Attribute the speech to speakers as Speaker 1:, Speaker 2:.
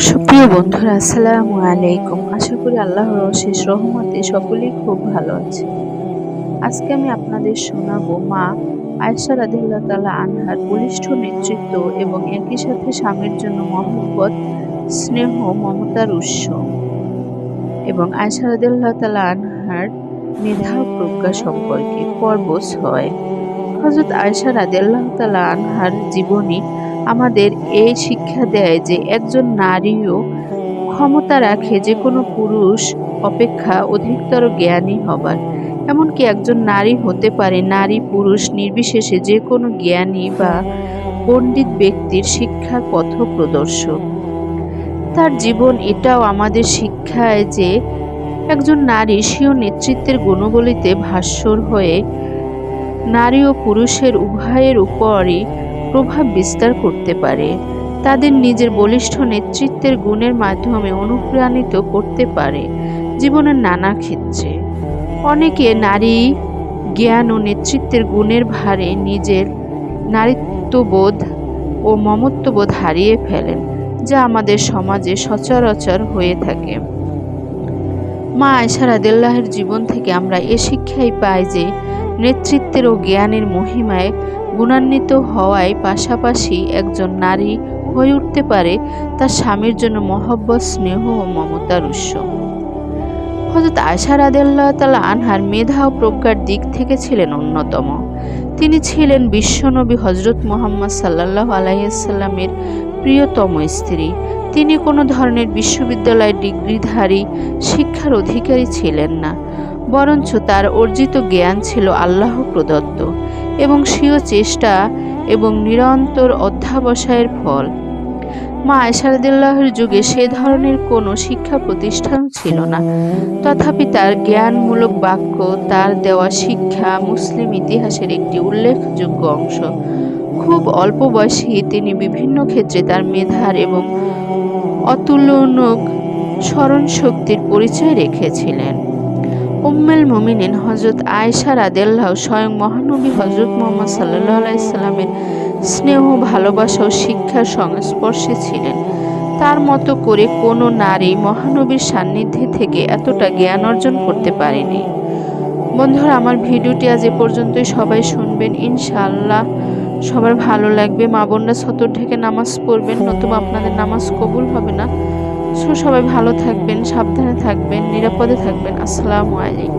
Speaker 1: সুপ্রিয় বন্ধুরা, আসসালামু আলাইকুম। আশা করি আল্লাহর অশেষ রহমতে সকলেই খুব ভালো আছে। আজকে আমি আপনাদের শোনাবো মা আয়েশা রাদিয়াল্লাহু তাআলা আনহার বলিষ্ঠ নেতৃত্ব এবং একই সাথে স্বামীর জন্য মহব্বত, স্নেহ, মমতার উৎস এবং আয়েশা রাদিয়াল্লাহু তাআলা আনহার মেধা ও প্রজ্ঞা সম্পর্কে। পর্ব ৬। হযরত আয়েশা রাদিয়াল্লাহু তাআলা আনহার জীবনী আমাদের এই শিক্ষা দেয় যে একজন নারীও ক্ষমতা রাখে যে কোনো পুরুষ অপেক্ষা অধিকতর জ্ঞানী হবার। এমনকি একজন নারী হতে পারে নারী পুরুষ নির্বিশেষে যে কোনো জ্ঞানী বা পণ্ডিত ব্যক্তির শিক্ষার পথপ্রদর্শক। তার জীবন এটাও আমাদের শিক্ষায় যে একজন নারী স্বীয় নেতৃত্বের গুণাবলীতে ভাস্বর হয়ে নারী ও পুরুষের উভয়ের উপরই প্রভাব বিস্তার করতে পারে, তাদের নিজের বলিষ্ঠ নেতৃত্বের গুণের মাধ্যমে অনুপ্রাণিত করতে পারে জীবনের নানা ক্ষেত্রে। অনেকে নারী জ্ঞান ও নেতৃত্বের গুণের ভারে নিজের নারীত্ববোধ ও মমত্ববোধ হারিয়ে ফেলেন, যা আমাদের সমাজে সচরাচর হয়ে থাকে। মা আয়েশা রাদিয়াল্লাহুর জীবন থেকে আমরা এ শিক্ষাই পাই যে নেতৃত্বের ও জ্ঞানের মহিমায় গুণান্বিত হওয়ায় পাশাপাশি একজন নারী হয়ে উঠতে পারে তার স্বামীর জন্য মহব্বত, স্নেহ ও মমতার উৎস। হযরত আয়েশা রাদিয়াল্লাহু তাআলা আনহার মেধা ও প্রজ্ঞার দিক থেকে ছিলেন অন্যতম। তিনি ছিলেন বিশ্বনবী হযরত মুহাম্মদ সাল্লাল্লাহু আলাইহি ওয়াসাল্লামের প্রিয়তম স্ত্রী। তিনি কোনো ধরনের বিশ্ববিদ্যালয়ের ডিগ্রিধারী শিক্ষার অধিকারী ছিলেন না, বরঞ্চ তার অর্জিত জ্ঞান ছিল আল্লাহ প্রদত্ত এবং স্বীয় চেষ্টা এবং নিরন্তর অধ্যবসায়ের ফল। মা আয়েশা রাদিয়াল্লাহুর যুগে সে ধরনের কোনো শিক্ষা প্রতিষ্ঠান ছিল না, তথাপি তার জ্ঞানমূলক বাক্য, তার দেওয়া শিক্ষা মুসলিম ইতিহাসের একটি উল্লেখযোগ্য অংশ। খুব অল্প বয়সেই তিনি বিভিন্ন ক্ষেত্রে তার মেধার এবং অতুলনীয় স্মরণশক্তির পরিচয় রেখেছিলেন। উম্মুল মুমিনিন হযরত আয়েশা রাদিয়াল্লাহু স্বয়ং মহানবী হযরত মুহাম্মদ সাল্লাল্লাহু আলাইহি সাল্লামের স্নেহ, ভালোবাসা ও শিক্ষার সংস্পর্শে ছিলেন। তার মতো করে কোনো নারী মহানবীর সান্নিধ্যে থেকে এতটা জ্ঞান অর্জন করতে পারেনি। বন্ধুরা, আমার ভিডিওটি আজ এ পর্যন্তই। সবাই শুনবেন, ইনশাআল্লাহ সবার ভালো লাগবে। মা বোনরা ছতর ঢেকে নামাজ পড়বেন, নতুবা আপনাদের নামাজ কবুল হবে না। সবাই ভালো থাকবেন, সাবধানে থাকবেন, নিরাপদে থাকবেন। আসসালামু আলাইকুম।